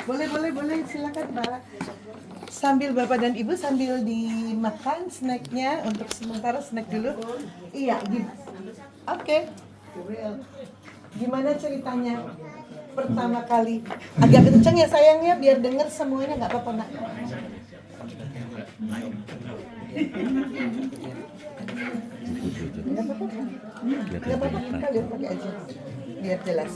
Boleh, silakan Pak. Sambil Bapak dan Ibu sambil dimakan snacknya, untuk sementara snack dulu. Iya, oke. Gimana ceritanya? Pertama kali agak kenceng ya sayangnya, biar denger semuanya, nggak apa-apa nak. Nggak apa-apa, kalian pakai aja biar jelas.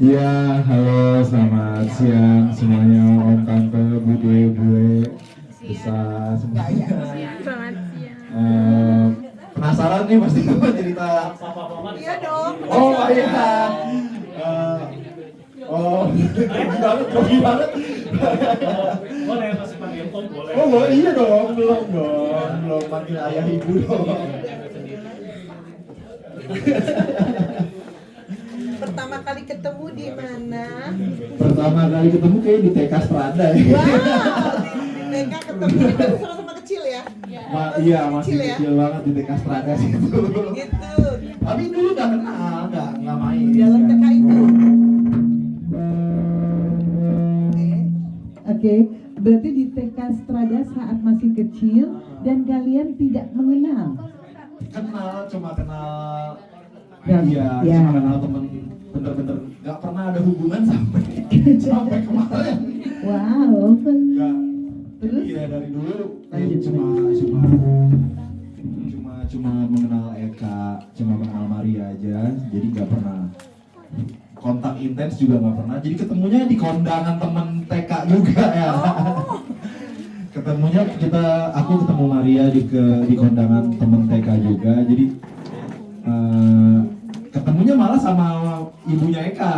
Ya, halo, selamat siang semuanya, Om, Tante, Bude, besar semuanya. Selamat siang. Penasaran nih pasti sama cerita. Iya dong. Oh iya. Grogi banget. Boleh masih panggil Om, boleh. Oh iya dong, belum panggil ayah ibu dong. Pertama kali ketemu di mana? Pertama kali ketemu kayak di TK Strada ya. Wow, di TK ketemu kan sama-sama kecil ya? Iya, masih ya? kecil banget di TK Strada situ. Gitu. Tapi dulu nggak kenal, nggak main. Dalam TK itu. Oke, berarti di TK Strada saat masih kecil dan kalian tidak mengenal. Cuma kenal. Ya. Cuma kenal temen, bener-bener nggak pernah ada hubungan sampai kemarin. Wow. Nggak. Terus? Iya, dari dulu Lanjut. cuma mengenal Eka, cuma mengenal Maria aja, jadi nggak pernah kontak intens juga nggak pernah. Jadi ketemunya di kondangan temen TK juga ya. Ketemunya aku ketemu Maria di kondangan temen TK juga. Jadi ketemunya malah sama ibunya Eka.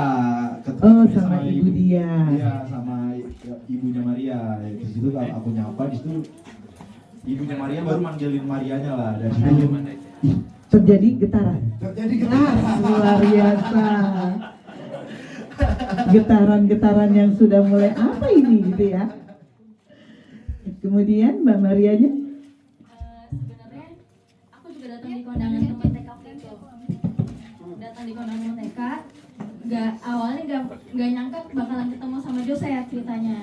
Sama ibu dia. Iya, sama ibunya Maria. Di situ aku nyapa, di situ ibunya Maria baru manggilin Marianya lah. Dari situ Terjadi getaran. Luar biasa. Getaran-getaran yang sudah mulai apa ini gitu ya. Kemudian Mbak Marianya? Sebenarnya aku juga datang di kondangan teman TK waktu itu. Datang di kondangan teman TK, awalnya nggak nyangka bakalan ketemu sama Joseph ceritanya.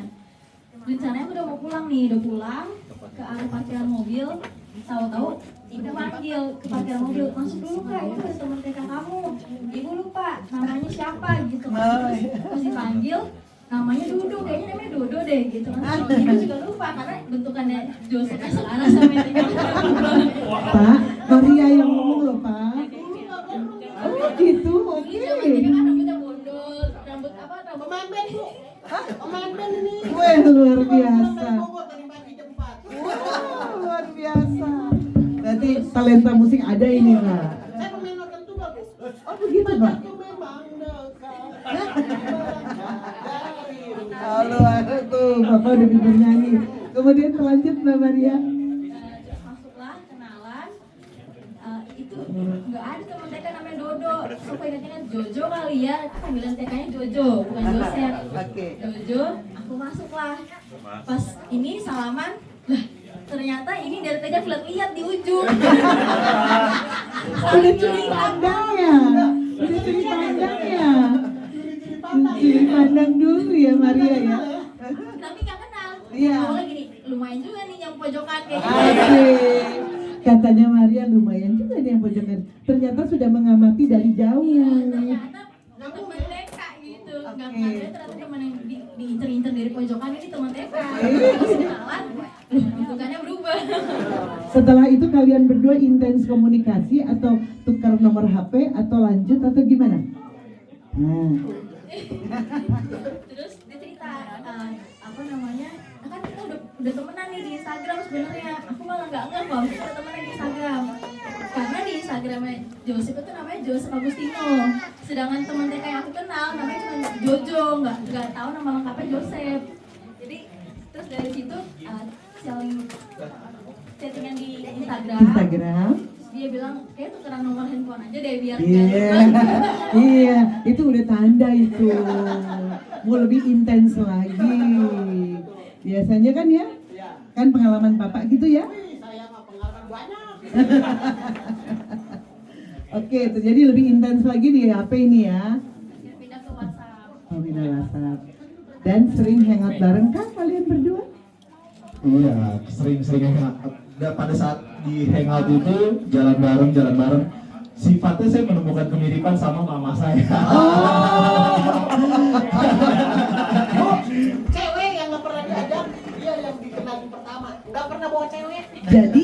Rencananya aku udah mau pulang ke arah parkiran mobil, tahu-tahu ibu manggil ke parkiran mobil, masuk dulu kak, itu ada teman TK kamu. Ibu lupa namanya siapa gitu. Pas dipanggil, namanya Dodo, kayaknya namanya Dodo deh gitu kan. Ibu juga lupa karena bentukannya Joseph selaras sama yang TK. Pak, Maria yang ngomong loh Pak. Oh gitu, oke. Zaman TK kan rambutnya bondol, rambut manben bu. Manben ini. Wah, luar biasa. Wah, luar biasa. Berarti talenta musik ada ini Pak. Saya pemain organ tuh bagus. Oh begitu Pak. Memang Halo, tuh Bapak udah pintar nyanyi. Kemudian lanjut Mbak Maria. Terus masuklah kenalan. Itu nggak ada teman TK namanya Dodo. Aku ingat Jojo kali ya. Panggilan TK-nya Jojo, bukan Joseph. Oke. Jojo, aku masuklah. Pas ini salaman, lah ternyata ini dari TK lihat di ujung. Udah curi pandangnya. Curi pandang dulu ya Maria ya. Tapi nggak kenal. Iya. Awalnya gini, lumayan juga nih yang pojokan kayak gitu. Asik. Katanya Maria lumayan juga nih yang pojokan. Ternyata sudah mengamati dari jauh. Ternyata teman TK gitu. Nggak ada ternyata teman yang diincer-incer dari pojokan ini teman TK. Terus kenalan, bentukannya berubah. Setelah itu kalian berdua intens komunikasi atau tukar nomor HP atau lanjut atau gimana? Terus dia cerita apa namanya, kan kita udah temenan nih di Instagram sebenarnya. Aku malah nggak kalau kita udah temenan di Instagram, karena di Instagramnya Joseph itu namanya Joseph Agustino, sedangkan teman TK yang aku kenal namanya cuma Jojo, nggak tahu nama lengkapnya Joseph. Jadi terus dari situ saling chattingan di Instagram. Dia bilang kayak tukeran nomor handphone aja deh biar Iya, itu udah tanda itu mau lebih intens lagi. Biasanya kan ya, kan pengalaman Bapak gitu ya. Saya mah pengalaman banyak. Oke, terjadi lebih intens lagi di HP ini ya. Oh, Minahasa. Dan sering hangout bareng kah kalian berdua? Iya, sering hangout. Dan pada saat di hangout itu jalan bareng. Sifatnya saya menemukan kemiripan sama mama saya. Cewek yang nggak pernah diajak, dia yang dikenalin pertama. Nggak pernah bawa cewek. Jadi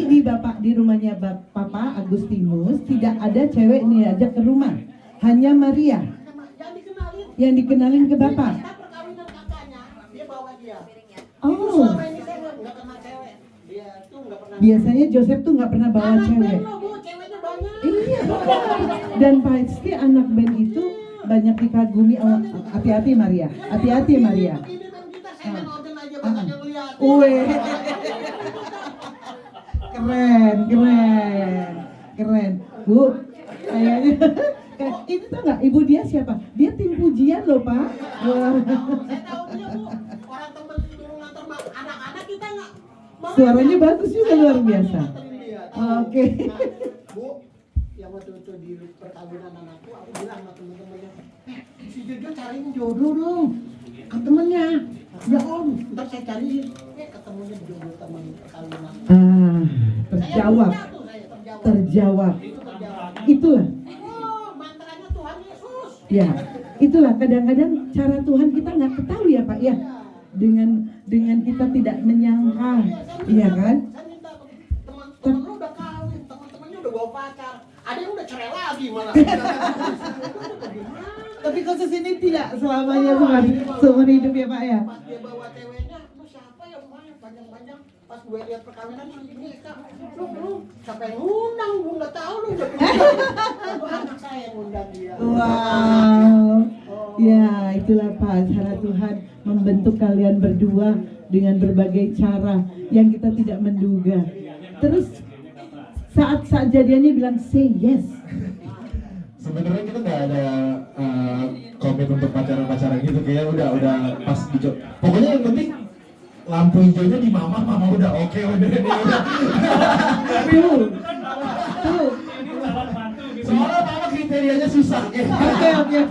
di rumahnya Papa Agustinus tidak ada cewek nih ajak ke rumah. Hanya Maria Yang dikenalin. yang dikenalin ke Bapak. Kita perkawinan kakaknya, dia bawa dia. Itu Oh, selama ini saya nggak kenal cewek. Dia tuh nggak pernah. biasanya Joseph tuh nggak pernah bawa Anak cewek. band loh, Bu, ceweknya banyak. Iya benar. Dan pasti anak band itu banyak dikagumi. Oh, hati-hati Maria, hati-hati Maria. Begini kan kita seven organ aja banyak yang lihat. Weh, keren. Bu, kayaknya ini tau nggak ibu dia siapa? Dia tim pujian loh Pak. Wah. Saya tahu dia, Bu. Orang temen dulu nganter anak-anak kita nggak. mau. Suaranya bagus juga luar biasa. Nganterin dia. Oke. Nah, Bu, yang waktu itu di perkawinan anakku, aku bilang sama temen-temennya, si Jojo cariin jodoh dong ke temennya. Ya Om, ntar saya cariin. Ketemunya di jodoh temen perkawinan. Terjawab. Saya tuh, saya terjawab. Terjawab. Itu terjawab. Itulah. Oh, mantranya Tuhan Yesus. Ya, itulah kadang-kadang cara Tuhan kita nggak ketahui ya Pak ya. Dengan kita tidak menyangka, iya kan? Saya minta teman-teman lu udah kawin, teman-temannya udah bawa pacar. Ada yang udah cerai lagi malah. Tapi kasus ini tidak selamanya seumur hidup ya Pak ya. Pas dia bawa ceweknya, lu siapa ya rumahnya panjang-panjang. Pas gue lihat perkawinan ini Kak, lu siapa yang ngundang? Gue nggak tahu lu udah itu anak saya yang ngundang dia. Wow. Ya, itulah Pak, cara Tuhan membentuk kalian berdua dengan berbagai cara yang kita tidak menduga. Terus saat jadiannya bilang say yes. Sebenarnya kita nggak ada komit untuk pacaran gitu, kayak udah pas dicoba. Pokoknya yang penting lampu hijaunya di mama udah oke, udah ini udah. Tuh. Soalnya mama kriterianya susah. Oke.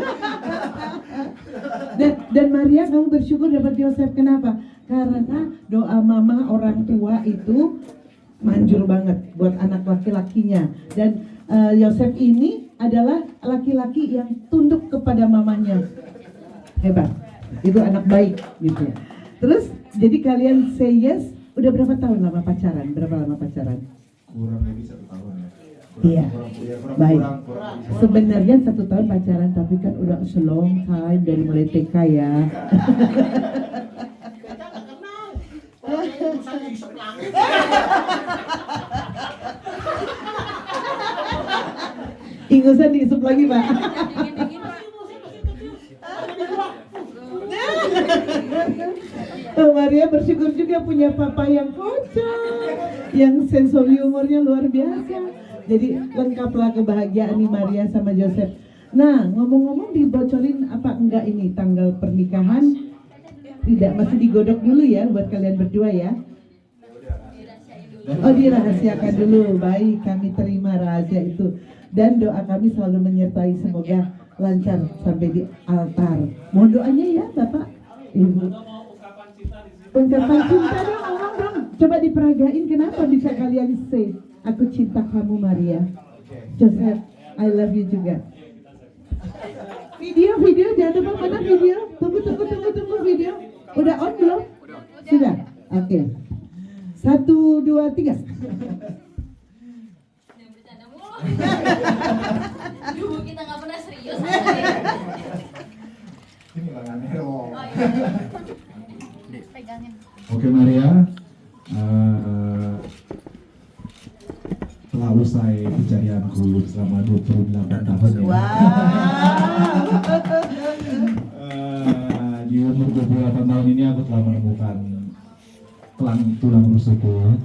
Dan Maria, kamu bersyukur dapat Yosef. Kenapa? Karena doa mama orang tua itu manjur banget buat anak laki-lakinya. Dan Yosef ini adalah laki-laki yang tunduk kepada mamanya. Hebat. Itu anak baik gitu ya. Terus jadi kalian say yes. Udah berapa tahun lama pacaran? Berapa lama pacaran? Kurang lebih 1 tahun ya. Iya. Baik. Kurang. Sebenarnya 1 tahun pacaran, tapi kan udah a long time dari mulai TK ya. Kita nggak kenal. Orang yang bisa diisep langit. Ingusan diisup lagi Pak. Maria bersyukur juga punya papa yang kocak, yang sensori humornya luar biasa. Jadi lengkaplah kebahagiaan nih Maria sama Joseph. Nah, ngomong-ngomong dibocorin apa enggak ini tanggal pernikahan? Tidak, masih digodok dulu ya buat kalian berdua ya. Oh, dirahasiakan dulu. Baik, kami terima rahasia itu. Dan doa kami selalu menyertai, semoga lancar sampai di altar. Mohon doanya ya Bapak, Ibu. Ungkapan cinta dong, ngomong dong. Coba diperagain, kenapa bisa kalian say, aku cinta kamu Maria. Joseph, I love you juga. Video, jangan lupa mana video. Tunggu video. Udah on belum? Sudah? Oke. 1, 2, 3. Jangan bercanda mulu. Dulu kita nggak pernah serius. Ini lengannya dong. Oh, iya. Pegangin. Oke Maria, telah usai pencarianku selama 28 tahun ya. Di umur 28 tahun ini aku telah menemukan tulang rusukku.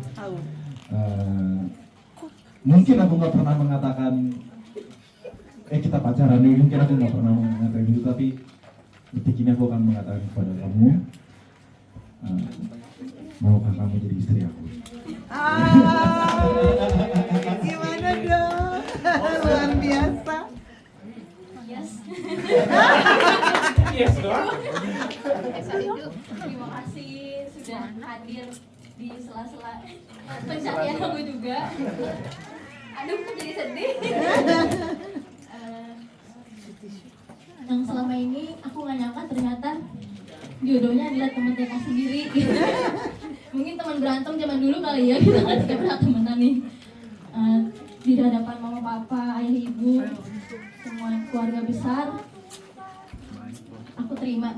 Mungkin aku nggak pernah mengatakan kita pacaran dulu, mungkin aku nggak pernah mengatakan itu, tapi detik ini aku akan mengatakan kepada kamu, maukah kamu jadi istri aku? Gimana dong? Luar biasa. Yes. yes doang. Terima kasih sudah hadir di sela-sela pencarian aku juga. Aduh, kok jadi sedih. Yang selama ini aku nggak nyangka ternyata jodohnya adalah teman TK sendiri. Mungkin teman berantem zaman dulu kali ya, kita kan tidak pernah temenan nih. Di hadapan mama papa, ayah ibu, semua keluarga besar, aku terima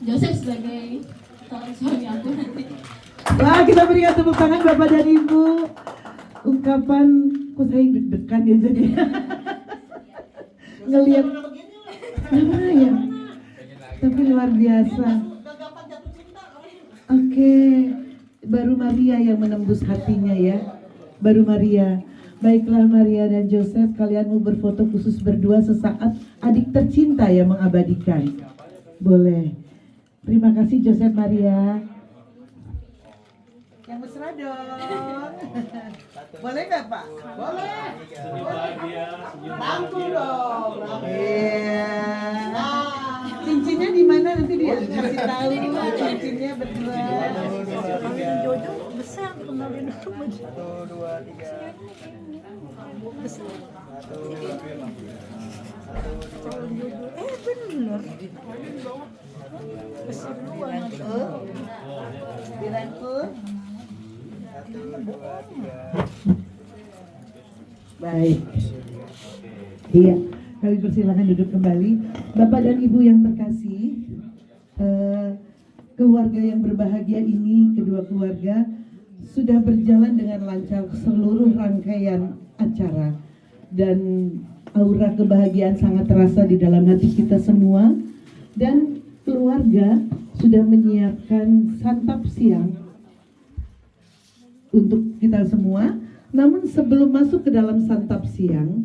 Joseph sebagai calon suami aku nanti. Wah, kita berikan tepuk tangan Bapak dan Ibu. Ungkapan, kok saya deg-degan ya jadi. Ngelihat ya. Tapi luar biasa. Oke, baru Maria yang menembus hatinya ya. Baru Maria. Baiklah Maria dan Joseph, kalian mau berfoto khusus berdua sesaat, adik tercinta yang mengabadikan. Boleh. Terima kasih Joseph Maria. Yang mesra dong. Boleh nggak Pak? Boleh. Senyum bahagia, senyum Rangkul bahagia. dong. Iya. Cincinnya di mana nanti dia kasih tahu cincinnya berdua. Jodoh besar kenalin aku bener Dirangkul. Baik. Iya, kami persilakan duduk kembali. Bapak dan Ibu yang terkasih, keluarga yang berbahagia ini, kedua keluarga sudah berjalan dengan lancar seluruh rangkaian acara dan aura kebahagiaan sangat terasa di dalam hati kita semua, dan keluarga sudah menyiapkan santap siang untuk kita semua. Namun sebelum masuk ke dalam santap siang,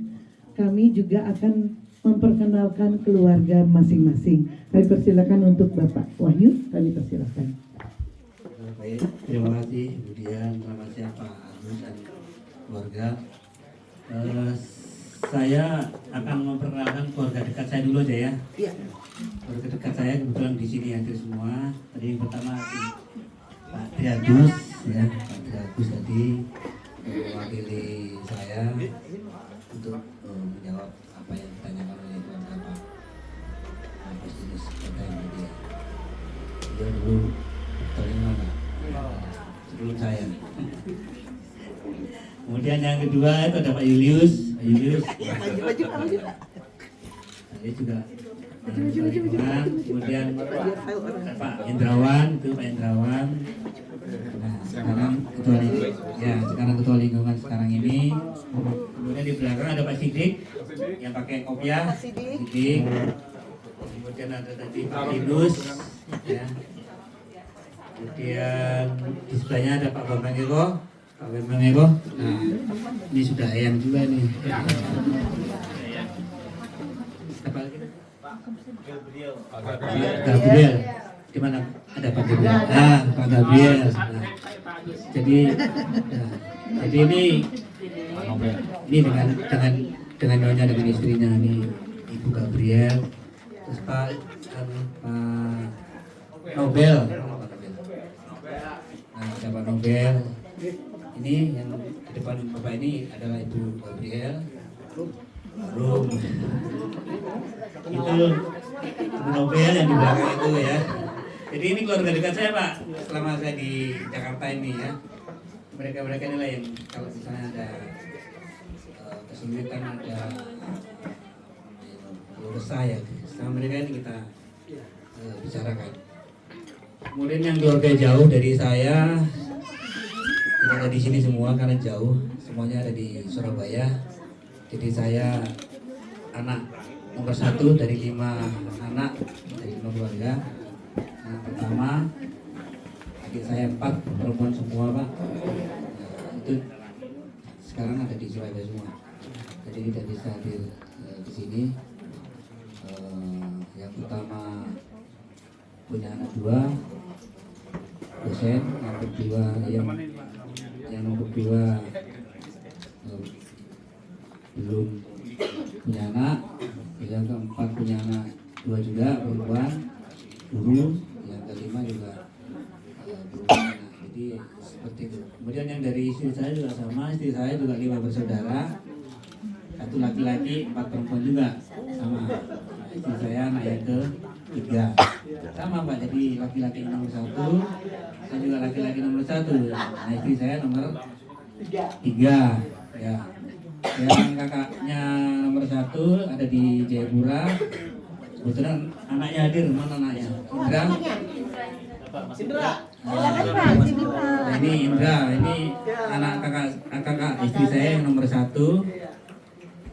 kami juga akan memperkenalkan keluarga masing-masing. Kami persilakan untuk Bapak Wahyu, kami persilakan. Baik, terima kasih. Kemudian nama siapa Agus dan keluarga. Saya akan memperkenalkan keluarga dekat saya dulu aja ya. Iya. Keluarga dekat saya kebetulan di sini hadir semua. Tadi yang pertama Pak Triagus ya, Pak Triagus tadi mewakili saya untuk menjawab apa yang ditanyakan oleh keluarga Pak Justinus Kota Indonesia. Dia dulu paling mana? Sebelum saya. Kemudian yang kedua itu ada Pak Julius. Pak Julius. Maju. Dia juga. Kemudian Pak Indrawan, itu Pak Indrawan. Nah, sekarang ketua lingkungan sekarang ini. Kemudian di belakang ada Pak Sidik yang pakai kopiah. Sidik. Kemudian ada tadi Pak Linus, ya. Kemudian di sebelahnya ada Pak Bambang Eko. Pak Bambang Eko. Nah, ini sudah ayam juga nih. Siapa lagi? Gabriel. Di mana ada Pak Gabriel? Ah, Pak Gabriel. Nah, jadi ini dengan nyonya, dengan istrinya nih, Ibu Gabriel, terus Pak Nobel. Nah, ada Pak Nobel. Ini yang di depan Bapak ini adalah Ibu Gabriel. Rum. Itu Ibu Nobel yang di belakang itu ya. Jadi ini keluarga dekat saya Pak, selama saya di Jakarta ini ya. Mereka inilah yang kalau misalnya ada kesulitan, ada resah ya, sama mereka ini kita bicarakan. Kemudian yang keluarga jauh dari saya, kita ada di sini semua karena jauh, semuanya ada di Surabaya. Jadi saya anak nomor 1 dari 5 anak dari 5 keluarga. Nah, pertama adik saya 4 perempuan semua Pak. Itu sekarang ada di Surabaya semua. Jadi tidak bisa hadir di sini. Yang pertama punya anak 2 dosen, yang kedua yang nomor 2 belum punya anak, yang keempat punya anak dua juga perempuan, guru, yang kelima juga perempuan. Jadi seperti itu. Kemudian yang dari istri saya juga sama, istri saya juga 5 bersaudara, 1 laki-laki, 4 perempuan juga sama. Istri saya anak yang ke-3 sama Pak, jadi laki-laki nomor 1, saya juga laki-laki nomor 1. Nah istri saya nomor 3 ya. Yang kakaknya nomor 1 ada di Jayapura. Kebetulan anaknya hadir, mana anaknya? Indra. Nah, ini Indra, ini anak kakak istri saya yang nomor 1.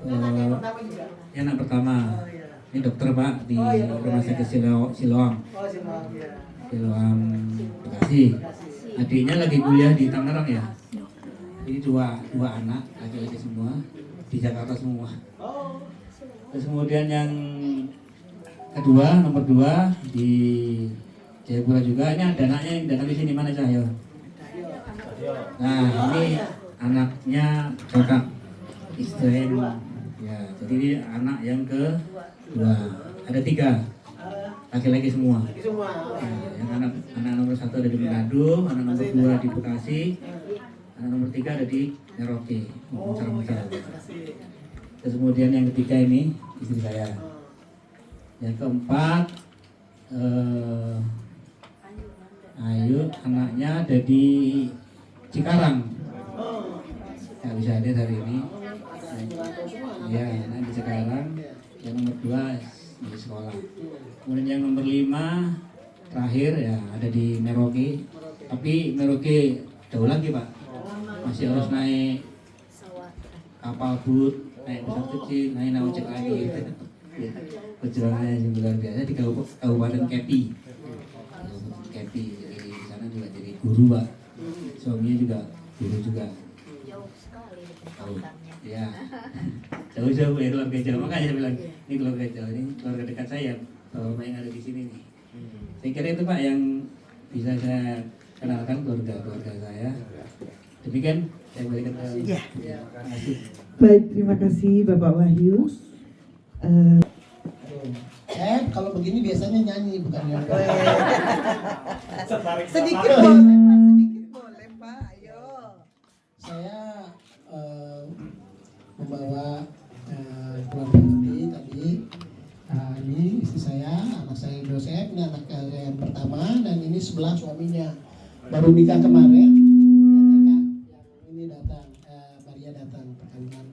Ini anak pertama. Ini dokter Pak di Rumah Sakit Siloam. Siloam Bekasi. Adiknya lagi kuliah di Tangerang ya. Ini dua anak laki-laki semua di Jakarta semua. Terus kemudian yang kedua nomor 2 di Jayapura juga. Ini ada anaknya yang datang di sini, mana Cahyo? Nah ini anaknya kakak istri ya. Jadi ini anak yang kedua. Ada 3 laki-laki semua. Nah, yang anak nomor 1 ada di Manado, anak nomor 2 di Bekasi, anak nomor 3 ada di Merauke, Muncar. Terus kemudian yang ketiga ini istri saya. Yang keempat Ayu, anaknya ada di Cikarang. Nggak bisa hadir hari ini. Ya, anak di Cikarang. Yang nomor 2 di sekolah. Kemudian yang nomor 5 terakhir ya ada di Merauke. Tapi Merauke jauh lagi Pak. Masih harus naik kapal boot, naik pesawat kecil, naik naujek lagi. Perjuangannya yang luar biasa di Kabupaten Kepi. Kepi, jadi di sana juga jadi guru Pak. Suaminya juga guru juga. Jauh sekali Tahu. Ya. Jauh-jauh ya keluarga jauh. Makanya saya bilang ini keluarga jauh, ini keluarga dekat saya. Bapak yang ada di sini nih. Saya kira itu Pak yang bisa saya kenalkan keluarga saya. Demikian saya berikan ke terima kasih. Baik, terima kasih Bapak Wahyu. Kalau begini biasanya nyanyi bukan nyanyi. Sedikit boleh Pak, ayo. Saya membawa keluarga ini tadi. Ini istri saya, anak saya Joseph, ini anak saya yang pertama, dan ini sebelah suaminya. Baru nikah kemarin. Yang ini datang, Maria datang perkawinan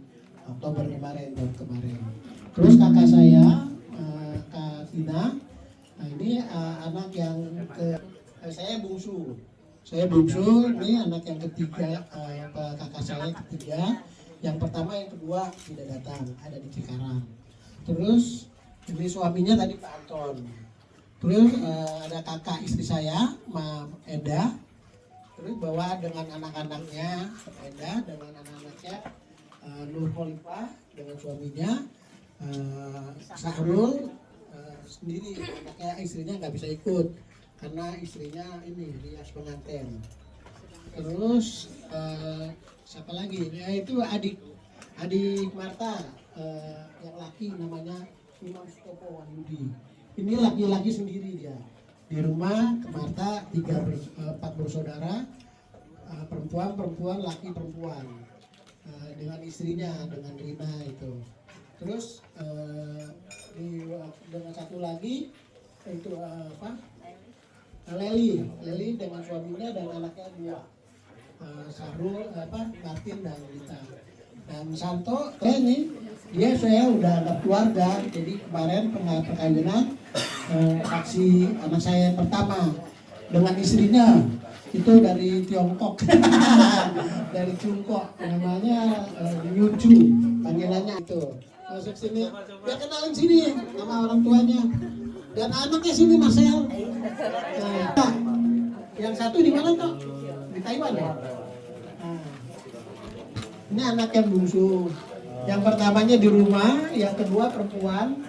Oktober kemarin, tahun kemarin. Terus kakak saya, Kak Tina, nah ini anak yang saya bungsu. Saya bungsu, ini anak yang ketiga, kakak saya yang ketiga. Yang pertama, yang kedua tidak datang, ada di Cikarang. Terus ini suaminya tadi Pak Anton. Terus ada kakak istri saya, Mam Eda. Terus bawa dengan anak-anaknya, Eda dengan anak-anaknya, Nur Khalifah dengan suaminya, Sahrul sendiri, anaknya istrinya nggak bisa ikut karena istrinya ini rias pengantin. Terus siapa lagi? Ya itu adik Marta, yang laki namanya Imam Stopo Wahyudi. Ini laki-laki sendiri dia. Di rumah Marta 4 bersaudara, perempuan, laki perempuan. Dengan istrinya, dengan Rina itu. Terus dengan satu lagi itu Leli dengan suaminya dan anaknya 2. Sarul, Martin dan Rita. Dan Santo, ini dia saya udah ada keluarga, jadi kemarin perkawinan saksi anak saya yang pertama dengan istrinya itu dari Tiongkok, dari Tiongkok, namanya Yuju, panggilannya itu. Masuk sini, dia kenalin sini sama orang tuanya dan anaknya sini Marcel. Nah, yang satu di mana toh? Di Taiwan ya. Ini anak yang bungsu. Yang pertamanya di rumah, yang kedua perempuan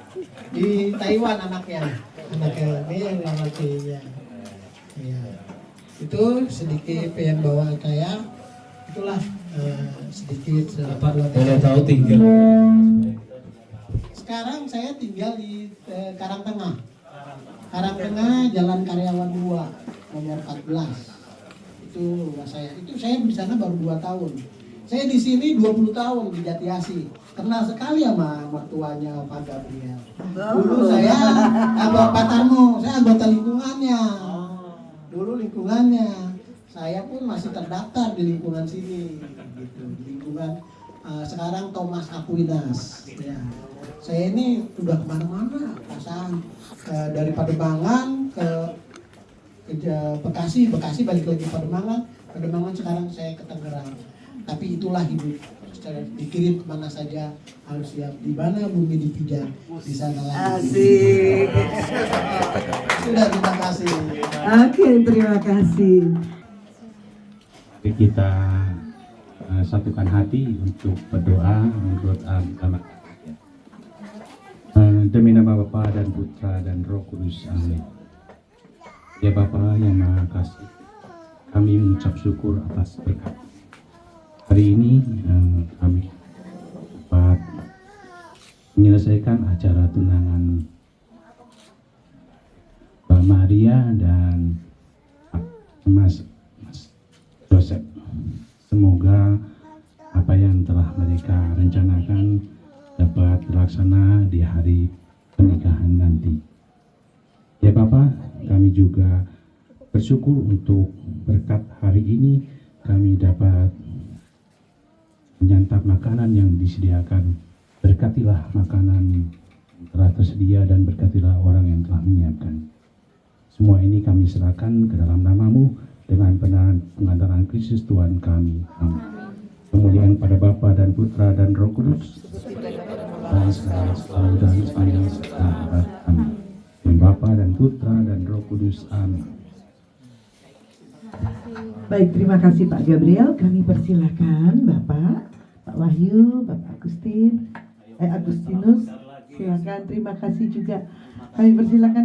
di Taiwan anaknya. Anaknya ini yang lakinya. Ya. Itu sedikit yang bawa saya. Itulah sedikit Boleh tahu tinggal sekarang saya tinggal di Karangtengah. Karangtengah, Jalan Karyawan 2, nomor 14. Itu rumah saya. Itu saya di sana baru 2 tahun. Saya di sini 20 tahun di Jatiasi. Kenal sekali sama mertuanya Pak Gabriel. Dulu saya anggota Tarmo, saya anggota lingkungannya. Dulu lingkungannya. Saya pun masih terdaftar di lingkungan sini, gitu. Di lingkungan sekarang Thomas Aquinas. Ya. Saya ini udah kemana-mana, perasaan dari Pademangan ke Bekasi balik lagi Pademangan sekarang saya ke Tangerang. Tapi itulah hidup. Dikirim kemana saja harus siap. Di mana bumi dipijak, di sana lagi. Asik. Sudah, terima kasih. Oke, terima kasih. Kita satukan hati untuk berdoa menurut agama. Demi nama Bapa dan Putra dan Roh Kudus, amin. Ya Bapa yang Maha Kasih, kami mengucap syukur atas berkat hari ini. Kami dapat menyelesaikan acara tunangan Mbak Maria dan Mas Joseph. Semoga apa yang telah mereka rencanakan dapat terlaksana di hari pernikahan nanti. Ya Bapak, kami juga bersyukur untuk berkat hari ini kami dapat menyantap makanan yang disediakan. Berkatilah makanan yang telah tersedia dan berkatilah orang yang telah menyiapkan. Semua ini kami serahkan ke dalam nama-Mu dengan pengantaran Kristus Tuhan kami. Amin. Kemuliaan pada Bapa dan Putra dan Roh Kudus, dan sekarang selalu dan sepanjang abad. Amin. Dengan Bapa dan Putra dan Roh Kudus. Amin. Baik, terima kasih Pak Gabriel. Kami persilakan Bapak, Pak Wahyu, Bapak Agustinus. Silakan, terima kasih juga. Kami persilakan